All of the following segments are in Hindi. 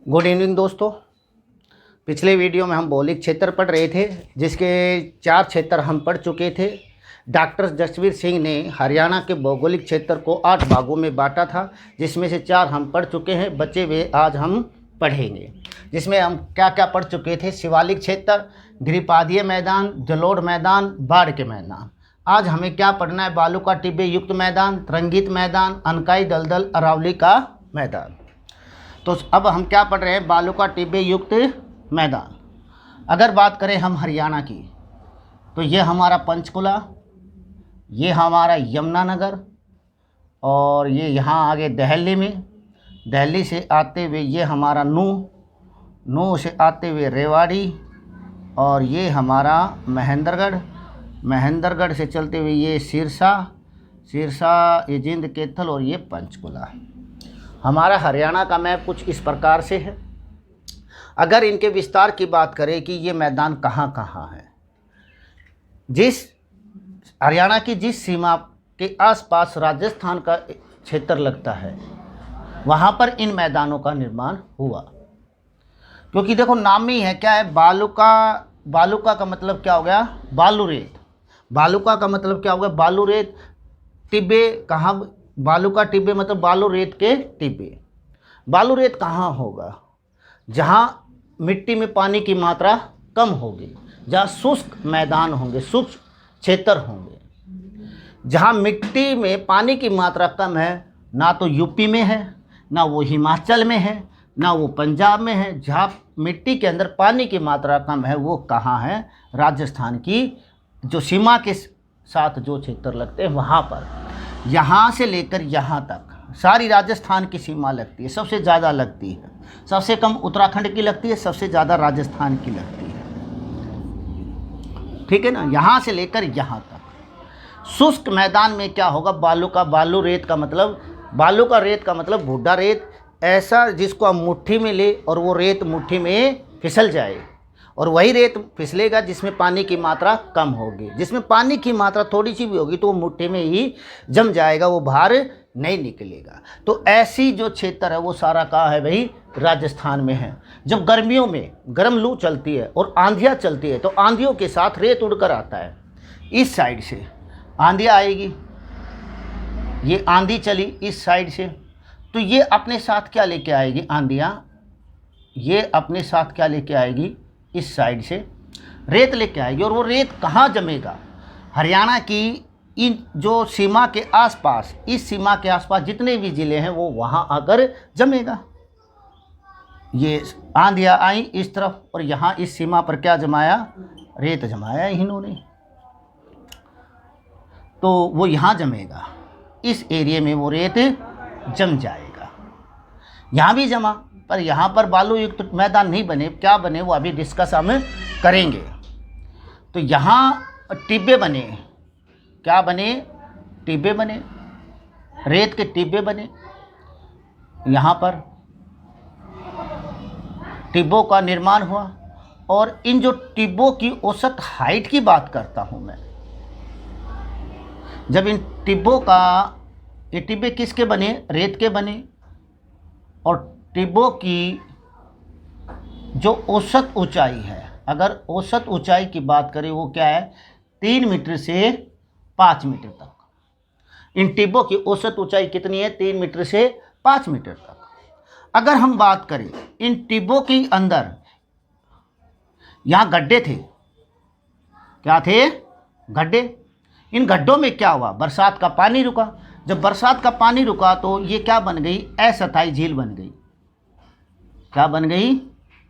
गुड इवनिंग दोस्तों। पिछले वीडियो में हम भौगोलिक क्षेत्र पढ़ रहे थे, जिसके 4 क्षेत्र हम पढ़ चुके थे। डॉक्टर जसवीर सिंह ने हरियाणा के भौगोलिक क्षेत्र को 8 भागों में बांटा था, जिसमें से 4 हम पढ़ चुके हैं। बचे हुए आज हम पढ़ेंगे, जिसमें हम क्या क्या पढ़ चुके थे। शिवालिक क्षेत्र, गिरिपादीय मैदान, जलोढ़ मैदान, बाढ़ के मैदान। आज हमें क्या पढ़ना है? बालू का टिब्बे युक्त मैदान, तरंगित मैदान, अनकाई दलदल, अरावली का मैदान। तो अब हम क्या पढ़ रहे हैं? बालू का टिब्बे युक्त मैदान। अगर बात करें हम हरियाणा की, तो ये हमारा पंचकुला, ये हमारा यमुनानगर, और ये यहाँ आगे दिल्ली में, दिल्ली से आते हुए ये हमारा नूह से आते हुए रेवाड़ी, और ये हमारा महेंद्रगढ़ से चलते हुए ये सिरसा, ये जिंद कैथल, और ये पंचकुला। हमारा हरियाणा का मैप कुछ इस प्रकार से है। अगर इनके विस्तार की बात करें कि ये मैदान कहाँ कहाँ है, जिस हरियाणा की जिस सीमा के आसपास राजस्थान का क्षेत्र लगता है, वहाँ पर इन मैदानों का निर्माण हुआ। क्योंकि देखो नाम में ही है, क्या है? बालूका का मतलब क्या हो गया? बालू रेत। बालूका का मतलब क्या हो गया? बालू रेत। टिब्बे कहाँ? बालू का टिब्बे मतलब बालू रेत के टिब्बे। बालू रेत कहाँ होगा? जहाँ मिट्टी में पानी की मात्रा कम होगी, जहाँ शुष्क मैदान होंगे, शुष्क क्षेत्र होंगे। जहाँ मिट्टी में पानी की मात्रा कम है, ना तो यूपी में है, ना वो हिमाचल में है, ना वो पंजाब में है। जहाँ मिट्टी के अंदर पानी की मात्रा कम है, वो कहाँ है? राजस्थान की जो सीमा के साथ जो क्षेत्र लगते हैं, वहाँ पर। यहाँ से लेकर यहाँ तक सारी राजस्थान की सीमा लगती है, सबसे ज़्यादा लगती है। सबसे कम उत्तराखंड की लगती है, सबसे ज़्यादा राजस्थान की लगती है। ठीक है ना? यहाँ से लेकर यहाँ तक शुष्क मैदान में क्या होगा? बालू रेत का मतलब भुड्डा रेत, ऐसा जिसको हम मुट्ठी में ले और वो रेत मुट्ठी में फिसल जाए, और वही रेत फिसलेगा जिसमें पानी की मात्रा कम होगी। जिसमें पानी की मात्रा थोड़ी सी भी होगी तो वो मुट्ठी में ही जम जाएगा, वो बाहर नहीं निकलेगा। तो ऐसी जो क्षेत्र है वो सारा कहाँ है भाई? राजस्थान में है। जब गर्मियों में गर्म लू चलती है और आंधियाँ चलती है, तो आंधियों के साथ रेत उड़कर आता है। इस साइड से आंधियाँ आएगी, ये आंधी चली इस साइड से, तो ये अपने साथ क्या लेके आएगी? आंधियाँ ये अपने साथ क्या लेके आएगी? इस साइड से रेत लेके आएगी। और वो रेत कहाँ जमेगा? हरियाणा की इन जो सीमा के आसपास, इस सीमा के आसपास जितने भी ज़िले हैं, वो वहाँ आकर जमेगा। ये आंधियाँ आई इस तरफ, और यहाँ इस सीमा पर क्या जमाया? रेत जमाया इन्होंने, तो वो यहाँ जमेगा। इस एरिया में वो रेत जम जाएगा। यहाँ भी जमा, पर यहाँ पर बालू युक्त मैदान नहीं बने। क्या बने वो अभी डिस्कस हम करेंगे। तो यहाँ टिब्बे बने। क्या बने? टिब्बे बने, रेत के टिब्बे बने। यहाँ पर टिब्बों का निर्माण हुआ। और इन जो टिब्बों की औसत हाइट की बात करता हूँ मैं, जब इन टिब्बों का, ये टिब्बे किसके बने? रेत के बने। और टिब्बों की जो औसत ऊंचाई है, अगर औसत ऊंचाई की बात करें, वो क्या है? 3 मीटर से 5 मीटर तक। इन टिब्बों की औसत ऊंचाई कितनी है? 3 मीटर से 5 मीटर तक। अगर हम बात करें इन टिब्बों के अंदर, यहाँ गड्ढे थे। क्या थे? गड्ढे। इन गड्ढों में क्या हुआ? बरसात का पानी रुका। जब बरसात का पानी रुका तो ये क्या बन गई? अस्थायी झील बन गई। क्या बन गई?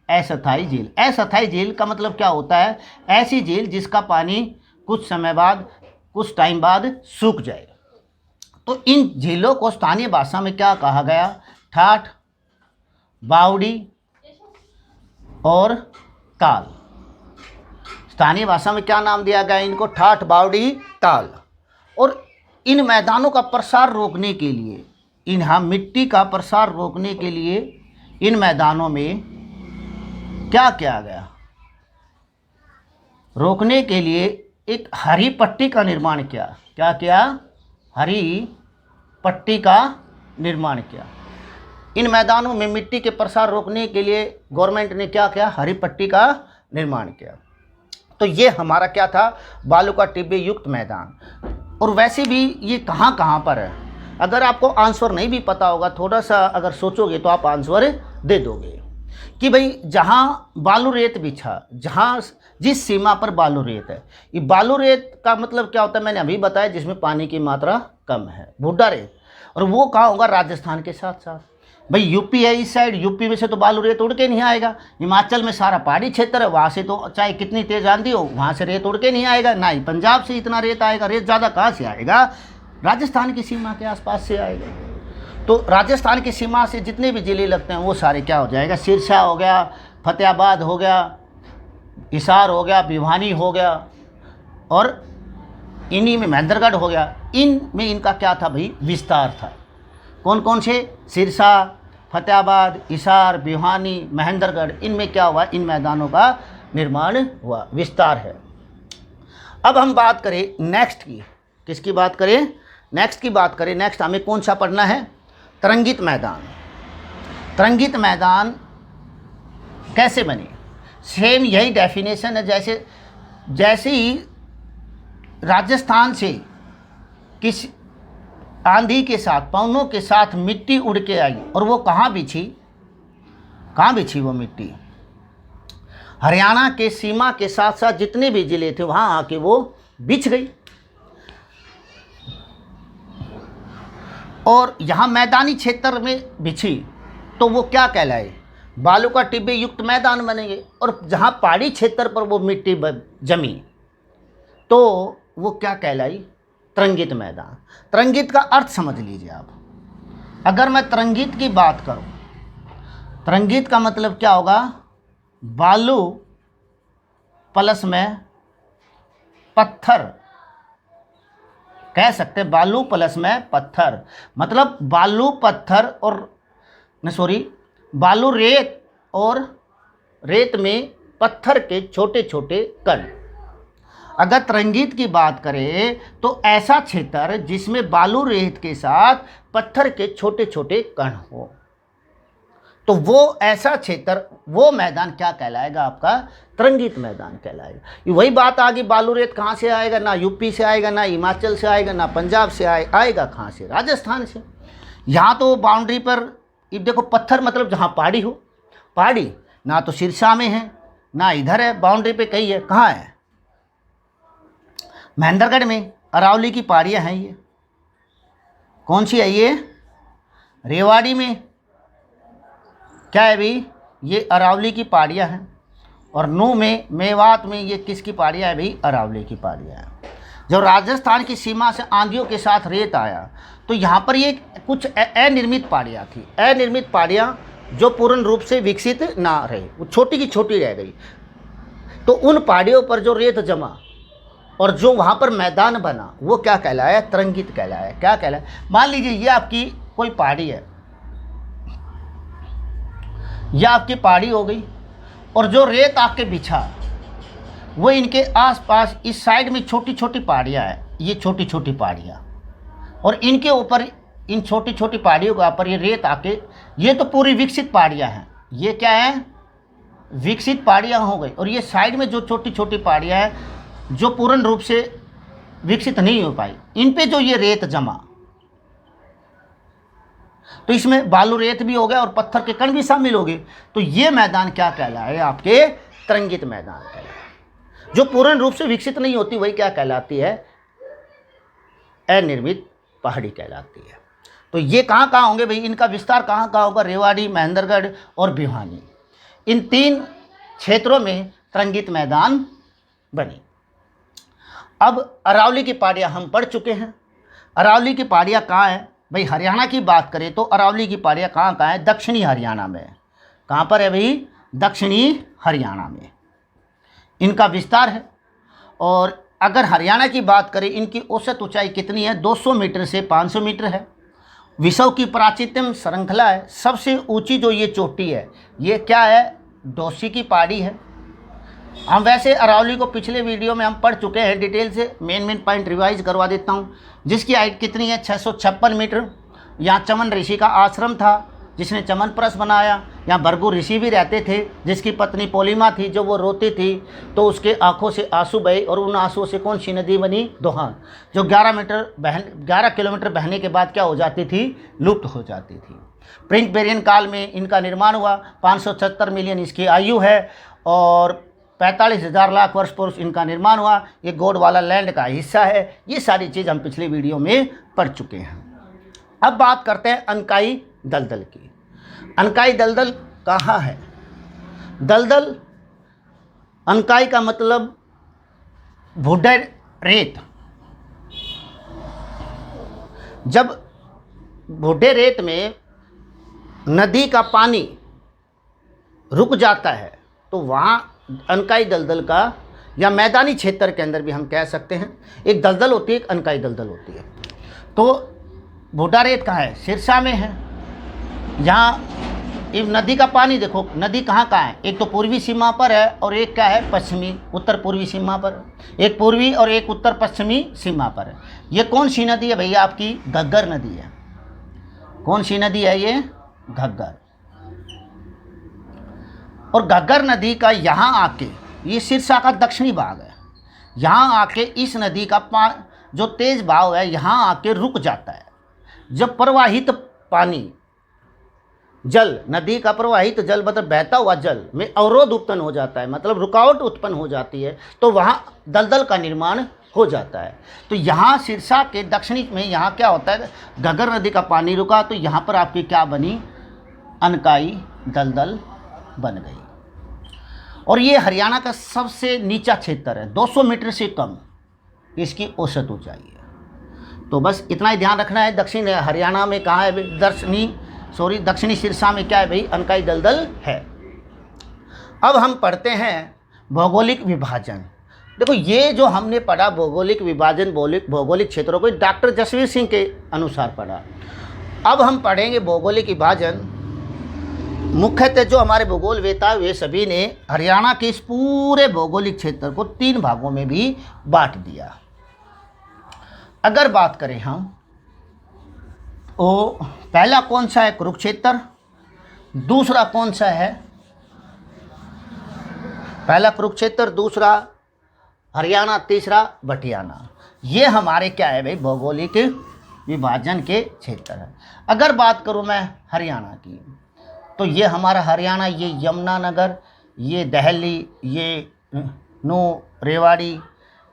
अस्थायी झील। अस्थायी झील का मतलब क्या होता है? ऐसी झील जिसका पानी कुछ समय बाद, कुछ टाइम बाद सूख जाए। तो इन झीलों को स्थानीय भाषा में क्या कहा गया? ठाठ, बावड़ी और ताल। स्थानीय भाषा में क्या नाम दिया गया इनको? ठाठ, बावड़ी, ताल। और इन मैदानों का प्रसार रोकने के लिए, मिट्टी का प्रसार रोकने के लिए इन मैदानों में क्या किया गया? रोकने के लिए एक हरी पट्टी का निर्माण किया। क्या किया? हरी पट्टी का निर्माण किया। इन मैदानों में मिट्टी के प्रसार रोकने के लिए गवर्नमेंट ने क्या किया, हरी पट्टी का निर्माण किया। तो ये हमारा क्या था, बालू का टिब्बे युक्त मैदान। और वैसे भी ये कहाँ कहाँ पर है, अगर आपको आंसर नहीं भी पता होगा, थोड़ा सा अगर सोचोगे तो आप आंसर दे दोगे कि भाई जहाँ बालू रेत बिछा, जहाँ जिस सीमा पर बालू रेत है, ये बालू रेत का मतलब क्या होता है मैंने अभी बताया, जिसमें पानी की मात्रा कम है, भुड्डा रेत। और वो कहाँ होगा, राजस्थान के साथ साथ। भाई यूपी है इस साइड, यूपी में से तो बालू रेत उड़ के नहीं आएगा। हिमाचल में सारा पहाड़ी क्षेत्र है, वहाँ से तो चाहे कितनी तेज आंधी हो वहाँ से रेत उड़ के नहीं आएगा। ना ही पंजाब से इतना रेत आएगा, रेत ज़्यादा कहाँ से आएगा, राजस्थान की सीमा के आसपास से आएगा। तो राजस्थान की सीमा से जितने भी ज़िले लगते हैं वो सारे क्या हो जाएगा, सिरसा हो गया, फतेहाबाद हो गया, हिसार हो गया, भिवानी हो गया, और इन्हीं में महेंद्रगढ़ हो गया। इन में इनका क्या था भाई, विस्तार था। कौन कौन से, सिरसा, फतेहाबाद, हिसार, भिवानी, महेंद्रगढ़, इनमें क्या हुआ, इन मैदानों का निर्माण हुआ, विस्तार है। अब हम बात करें नेक्स्ट की, किसकी बात करें, नेक्स्ट की बात करें। नेक्स्ट हमें कौन सा पढ़ना है, तरंगित मैदान। तरंगित मैदान कैसे बने, सेम यही डेफिनेशन है। जैसे ही राजस्थान से किस आंधी के साथ, पवनों के साथ मिट्टी उड़ के आई, और वो कहाँ बिछी वो मिट्टी, हरियाणा के सीमा के साथ साथ जितने भी ज़िले थे वहाँ आके वो बिछ गई। और यहाँ मैदानी क्षेत्र में बिछी तो वो क्या कहलाए, बालू का टिब्बे युक्त मैदान बनेंगे। और जहाँ पहाड़ी क्षेत्र पर वो मिट्टी जमी तो वो क्या कहलाई, तरंगित मैदान। तरंगित का अर्थ समझ लीजिए आप। अगर मैं तरंगित की बात करूं, तरंगित का मतलब क्या होगा, बालू प्लस में पत्थर, कह सकते हैं बालू प्लस में पत्थर, मतलब बालू पत्थर और बालू रेत और रेत में पत्थर के छोटे छोटे कण। अगर तरंगित की बात करें तो ऐसा क्षेत्र जिसमें बालू रेत के साथ पत्थर के छोटे छोटे कण हो, तो वो ऐसा क्षेत्र, वो मैदान क्या कहलाएगा, आपका तरंगित मैदान कहलाएगा। वही बात आ गई, बालू रेत कहाँ से आएगा, ना यूपी से आएगा, ना हिमाचल से आएगा, ना पंजाब से आएगा कहाँ से, राजस्थान से। यहाँ तो बाउंड्री पर देखो, पत्थर मतलब जहाँ पहाड़ी हो, पहाड़ी ना तो सिरसा में है ना इधर है, बाउंड्री पे कहीं है, कहाँ है, महेंद्रगढ़ में अरावली की पहाड़ियाँ हैं। ये कौन सी है, ये रेवाड़ी में क्या है भाई, ये अरावली की पहाड़ियाँ हैं। और नू में, मेवात में ये किसकी पहाड़ियाँ है भाई, अरावली की पहाड़ियाँ हैं। जब राजस्थान की सीमा से आंधियों के साथ रेत आया तो यहाँ पर ये कुछ अनिर्मित पहाड़ियाँ थी, अनिर्मित पहाड़ियाँ जो पूर्ण रूप से विकसित ना रहे, वो छोटी की छोटी रह गई। तो उन पहाड़ियों पर जो रेत जमा और जो वहाँ पर मैदान बना वो क्या कहलाया, तरंगित कहलाया। क्या कहलाया, मान लीजिए ये आपकी कोई पहाड़ी है, यह आपकी पहाड़ी हो गई, और जो रेत आके बिछा वो इनके आसपास इस साइड में छोटी छोटी पहाड़ियाँ हैं, ये छोटी छोटी पहाड़ियाँ, और इनके ऊपर, इन छोटी छोटी पहाड़ियों के ऊपर ये रेत आके, ये तो पूरी विकसित पहाड़ियाँ हैं, ये क्या है, विकसित पहाड़ियाँ हो गई। और ये साइड में जो छोटी छोटी पहाड़ियाँ हैं जो पूर्ण रूप से विकसित नहीं हो पाई, इन पे जो ये रेत जमा, तो इसमें बालू रेत भी हो गया और पत्थर के कण भी शामिल हो गए। तो ये मैदान क्या कहलाए, आपके तरंगित मैदान कहलाए। जो पूर्ण रूप से विकसित नहीं होती वही क्या कहलाती है, अनिर्मित पहाड़ी कहलाती है। तो ये कहाँ कहाँ होंगे भाई, इनका विस्तार कहाँ कहाँ होगा, रेवाड़ी, महेंद्रगढ़ और भिवानी, इन 3 क्षेत्रों में तरंगित मैदान बनी। अब अरावली की पहाड़ियाँ हम पढ़ चुके हैं। अरावली की पहाड़ियाँ कहाँ हैं भाई, हरियाणा की बात करें तो अरावली की पहाड़ियाँ कहाँ कहाँ हैं, दक्षिणी हरियाणा में। कहाँ पर है भाई, दक्षिणी हरियाणा में इनका विस्तार है। और अगर हरियाणा की बात करें, इनकी औसत ऊंचाई कितनी है, 200 मीटर से 500 मीटर है। विश्व की प्राचीनतम श्रृंखला है, सबसे ऊंची जो ये चोटी है ये क्या है, डोसी की पहाड़ी है। हम वैसे अरावली को पिछले वीडियो में हम पढ़ चुके हैं डिटेल से, मेन पॉइंट रिवाइज करवा देता हूँ। जिसकी हाइट कितनी है, 656 मीटर। यहाँ चमन ऋषि का आश्रम था, जिसने चमनप्रस बनाया। यहाँ भृगु ऋषि भी रहते थे, जिसकी पत्नी पोलिमा थी, जो वो रोती थी तो उसके आंखों से आंसू बहे, और उन आंसुओं से कौन सी नदी बनी? दोहान, जो 11 किलोमीटर बहने के बाद क्या हो जाती थी? लुप्त हो जाती थी। प्रिंकबेरियन काल में इनका निर्माण हुआ। 570 मिलियन इसकी आयु है और 45,000 लाख वर्ष पूर्व इनका निर्माण हुआ। ये गोंडवाना लैंड का हिस्सा है। ये सारी चीज़ हम पिछले वीडियो में पढ़ चुके हैं। अब बात करते हैं अनकाई दलदल की। अनकाई दलदल कहाँ है? दलदल, अनकाई का मतलब भूडे रेत। जब भूडे रेत में नदी का पानी रुक जाता है तो वहाँ अनकाई दलदल का, या मैदानी क्षेत्र के अंदर भी हम कह सकते हैं, एक दलदल होती है, एक अनकाई दलदल होती है। तो भूडा रेत कहाँ है? सिरसा में है। यहाँ नदी का पानी देखो, नदी कहाँ है? एक तो पूर्वी सीमा पर है और एक क्या है? पश्चिमी उत्तर पूर्वी सीमा पर। एक पूर्वी और एक उत्तर पश्चिमी सीमा पर है। ये कौन सी नदी है भैया? आपकी घग्गर नदी है। कौन सी नदी है ये? घग्गर। और घग्गर नदी का यहाँ आके, ये सिरसा का दक्षिणी भाग है, यहाँ आके इस नदी का जो तेज बहाव है यहाँ आके रुक जाता है। जब प्रवाहित पानी, जल, नदी का प्रवाहित जल मतलब बहता हुआ जल में अवरोध उत्पन्न हो जाता है, मतलब रुकावट उत्पन्न हो जाती है, तो वहाँ दलदल का निर्माण हो जाता है। तो यहाँ सिरसा के दक्षिणी में यहाँ क्या होता है? घग्गर नदी का पानी रुका तो यहाँ पर आपकी क्या बनी? अनकाई दलदल बन गई। और ये हरियाणा का सबसे नीचा क्षेत्र है, 200 मीटर से कम इसकी औसत ऊंचाई है। तो बस इतना ही ध्यान रखना है। दक्षिण हरियाणा में कहाँ है? दक्षिणी सिरसा में क्या है भाई? अनकाई दलदल है। अब हम पढ़ते हैं भौगोलिक विभाजन। देखो, ये जो हमने पढ़ा भौगोलिक विभाजन, भौगोलिक क्षेत्रों को डॉक्टर जसवीर सिंह के अनुसार पढ़ा। अब हम पढ़ेंगे भौगोलिक विभाजन। मुख्यतः जो हमारे भूगोलवेता वे सभी ने हरियाणा के इस पूरे भौगोलिक क्षेत्र को 3 भागों में भी बांट दिया। अगर बात करें हम, तो पहला कौन सा है? कुरुक्षेत्र। दूसरा कौन सा है? पहला कुरुक्षेत्र, दूसरा हरियाणा, तीसरा बटियाना। ये हमारे क्या है भाई? भौगोलिक विभाजन के क्षेत्र है। अगर बात करूं मैं हरियाणा की, तो ये हमारा हरियाणा, ये यमुनानगर, ये दहली, ये नू, रेवाड़ी,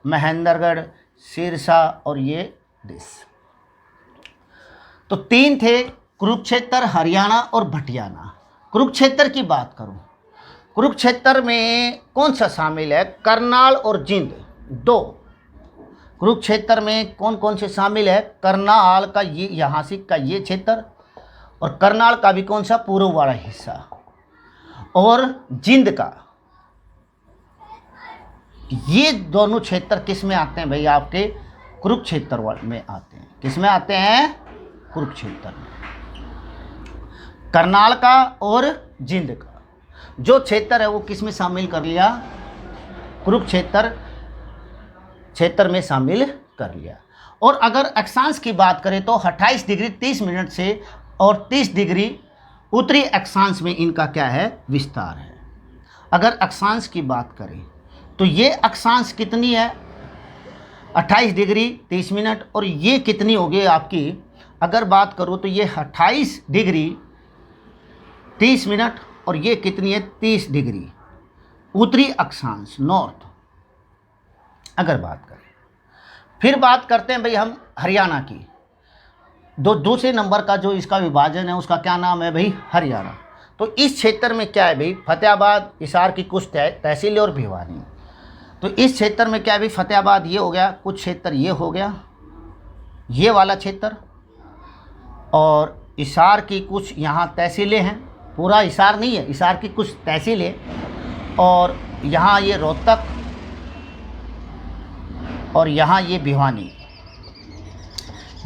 महेंद्रगढ़, सिरसा और ये डिस। तो 3 थे, कुरुक्षेत्र, हरियाणा और बटियाना। कुरुक्षेत्र की बात करूं, कुरुक्षेत्र में कौन सा शामिल है? करनाल और जिंद, 2। कुरुक्षेत्र में कौन कौन से शामिल है? करनाल का ये यहाँ से का ये क्षेत्र, और करनाल का भी कौन सा? पूर्व वाला हिस्सा, और जिंद का। ये दोनों क्षेत्र किस में आते हैं भैया? आपके कुरुक्षेत्र में आते हैं। किस में आते हैं? कुरुक्षेत्र में। करनाल का और जिंद का जो क्षेत्र है वो किस में शामिल कर लिया? कुरुक्षेत्र क्षेत्र में शामिल कर लिया। और अगर अक्षांश की बात करें तो 28 डिग्री 30 मिनट से और 30 डिग्री उत्तरी अक्षांश में इनका क्या है? विस्तार है। अगर अक्षांश की बात करें तो ये अक्षांश कितनी है? 28 डिग्री 30 मिनट, और ये कितनी होगी आपकी? अगर बात करूँ तो ये 28 डिग्री 30 मिनट, और ये कितनी है? 30 डिग्री उत्तरी अक्षांश, नॉर्थ। अगर बात करें, फिर बात करते हैं भाई हम हरियाणा की। दूसरे नंबर का जो इसका विभाजन है उसका क्या नाम है भाई? हरियाणा। तो इस क्षेत्र में क्या है भाई? फतेहाबाद, हिसार की कुछ तहसीलें और भिवानी। तो इस क्षेत्र में क्या है भाई? फतेहाबाद ये हो गया, कुछ क्षेत्र ये हो गया, ये वाला क्षेत्र, और हिसार की कुछ यहाँ तहसीलें हैं। पूरा हिसार नहीं है, हिसार की कुछ तहसीलें, और यहाँ ये रोहतक, और यहाँ ये भिवानी।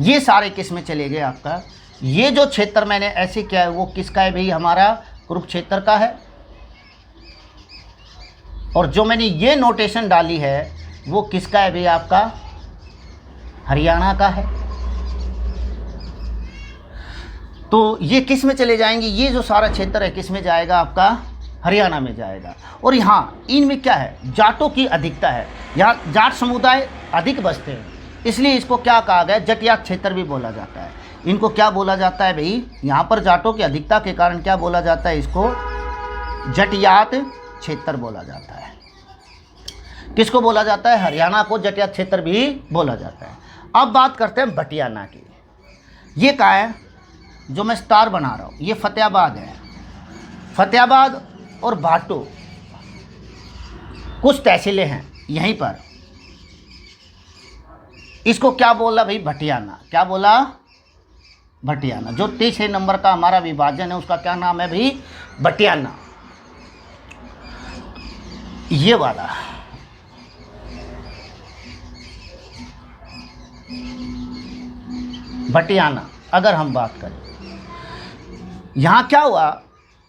ये सारे किस में चले गए आपका? ये जो क्षेत्र मैंने ऐसे किया है वो किसका है भाई? हमारा कुरुक्षेत्र का है। और जो मैंने ये नोटेशन डाली है वो किसका है भाई? आपका हरियाणा का है। तो ये किस में चले जाएंगे, ये जो सारा क्षेत्र है किस में जाएगा, आपका हरियाणा में जाएगा। और यहाँ इनमें क्या है, जाटों की अधिकता है, यहाँ जाट समुदाय अधिक बसते हैं, इसलिए इसको क्या कहा गया, जटियात क्षेत्र भी बोला जाता है। इनको क्या बोला जाता है भाई, यहाँ पर जाटों की अधिकता के कारण क्या बोला जाता है, इसको जटियात क्षेत्र बोला जाता है। किसको बोला जाता है, हरियाणा को जटियात क्षेत्र भी बोला जाता है। अब बात करते हैं बटियाना की। ये क्या है, जो मैं स्टार बना रहा हूँ, ये फतेहाबाद है। फतेहाबाद और भाटो कुछ तहसीलें हैं यहीं पर। इसको क्या बोला भाई, भटियाना। क्या बोला, भटियाना। जो 3 नंबर का हमारा विभाजन है उसका क्या नाम है भाई, भटियाना। ये वाला भटियाना, अगर हम बात करें, यहाँ क्या हुआ,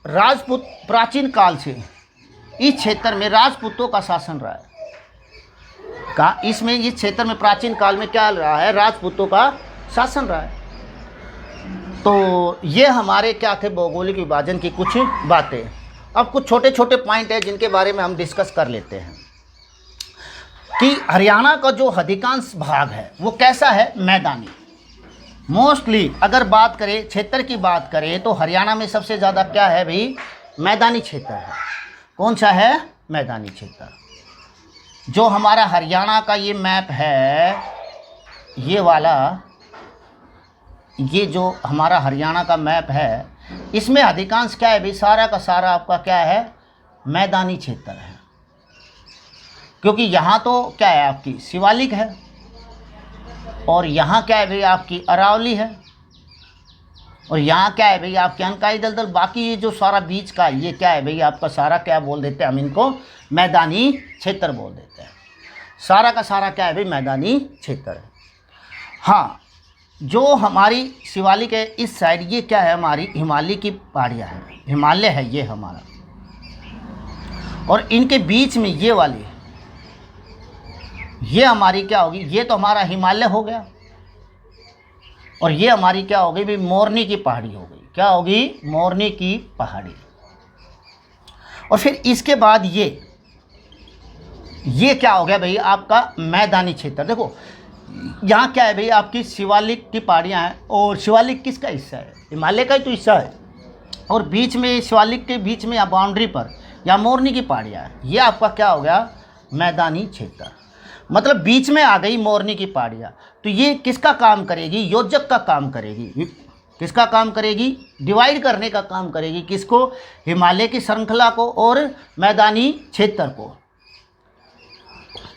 राजपूत प्राचीन काल से इस क्षेत्र में राजपूतों का शासन रहा है। इसमें इस क्षेत्र में प्राचीन काल में क्या रहा है, राजपूतों का शासन रहा है। तो ये हमारे क्या थे, भौगोलिक विभाजन की कुछ बातें। अब कुछ छोटे छोटे पॉइंट हैं जिनके बारे में हम डिस्कस कर लेते हैं कि हरियाणा का जो अधिकांश भाग है वो कैसा है, मैदानी। मोस्टली अगर बात करें, क्षेत्र की बात करें, तो हरियाणा में सबसे ज़्यादा क्या है भाई, मैदानी क्षेत्र है। कौन सा है, मैदानी क्षेत्र। जो हमारा हरियाणा का ये मैप है, ये वाला, ये जो हमारा हरियाणा का मैप है, इसमें अधिकांश क्या है भाई, सारा का सारा आपका क्या है, मैदानी क्षेत्र है। क्योंकि यहाँ तो क्या है, आपकी शिवालिक है, और यहाँ क्या है भाई, आपकी अरावली है, और यहाँ क्या है भाई, आपके अनकाई दलदल। बाकी ये जो सारा बीच का ये क्या है भाई, आपका सारा क्या बोल देते हैं हम, इनको मैदानी क्षेत्र बोल देते हैं। सारा का सारा क्या है भाई, मैदानी क्षेत्र है। हाँ, जो हमारी शिवालिक है इस साइड, ये क्या है, हमारी हिमालय की पहाड़ियाँ है, हिमालय है ये हमारा। और इनके बीच में ये वाली, ये हमारी क्या होगी, ये तो हमारा हिमालय हो गया, और ये हमारी क्या होगी भाई, मोरनी की पहाड़ी हो गई। क्या होगी, मोरनी की पहाड़ी। और फिर इसके बाद ये क्या हो गया भाई, आपका मैदानी क्षेत्र। देखो यहाँ क्या है भाई, आपकी शिवालिक की पहाड़ियाँ हैं, और शिवालिक किसका हिस्सा है, हिमालय का ही तो हिस्सा है। और बीच में शिवालिक के बीच में या बाउंड्री पर या मोरनी की पहाड़ियाँ हैं, ये आपका क्या हो गया, मैदानी क्षेत्र। मतलब बीच में आ गई मोरनी की पहाड़ियाँ। तो ये किसका काम करेगी, योजक का काम करेगी। किसका काम करेगी, डिवाइड करने का काम करेगी। किसको, हिमालय की श्रृंखला को और मैदानी क्षेत्र को।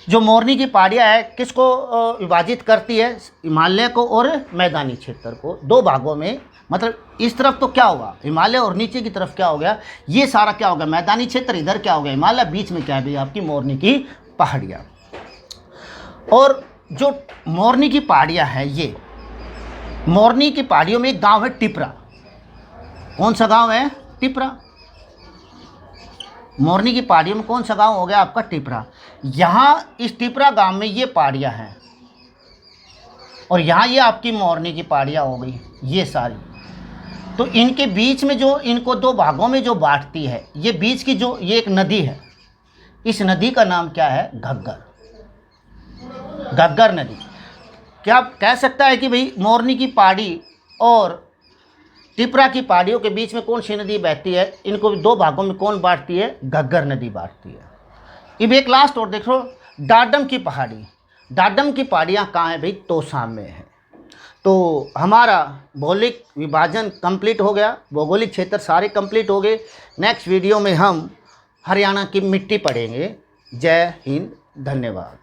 जो मोरनी की पहाड़ियाँ है किसको विभाजित करती है, हिमालय को और मैदानी क्षेत्र को, 2 भागों में। मतलब इस तरफ तो क्या होगा, हिमालय, और नीचे की तरफ क्या हो गया, ये सारा क्या हो गया, मैदानी क्षेत्र। इधर क्या हो गया, हिमालय, बीच में क्या है भाई, आपकी मोरनी की पहाड़ियाँ। और जो मोरनी की पहाड़ियाँ हैं, ये मोरनी की पहाड़ियों में एक गांव है टिपरा। कौन सा गांव है, टिपरा। मोरनी की पहाड़ियों में कौन सा गांव हो गया, आपका टिपरा। यहाँ इस टिपरा गांव में ये पहाड़ियाँ हैं, और यहाँ ये आपकी मोरनी की पहाड़ियाँ हो गई, ये सारी। तो इनके बीच में जो, इनको 2 भागों में जो बांटती है, ये बीच की जो ये एक नदी है, इस नदी का नाम क्या है, घग्गर। घग्गर नदी। क्या कह सकता है कि भाई मोरनी की पहाड़ी और टिपरा की पहाड़ियों के बीच में कौन सी नदी बहती है, इनको 2 भागों में कौन बांटती है, घग्गर नदी बांटती है। अब एक लास्ट और देखो, डाडम की पहाड़ी। डाडम की पहाड़ियाँ कहाँ हैं भाई, तोशाम में है। तो हमारा भौगोलिक विभाजन कंप्लीट हो गया, भौगोलिक क्षेत्र सारे कंप्लीट हो गए। नेक्स्ट वीडियो में हम हरियाणा की मिट्टी पढ़ेंगे। जय हिंद, धन्यवाद।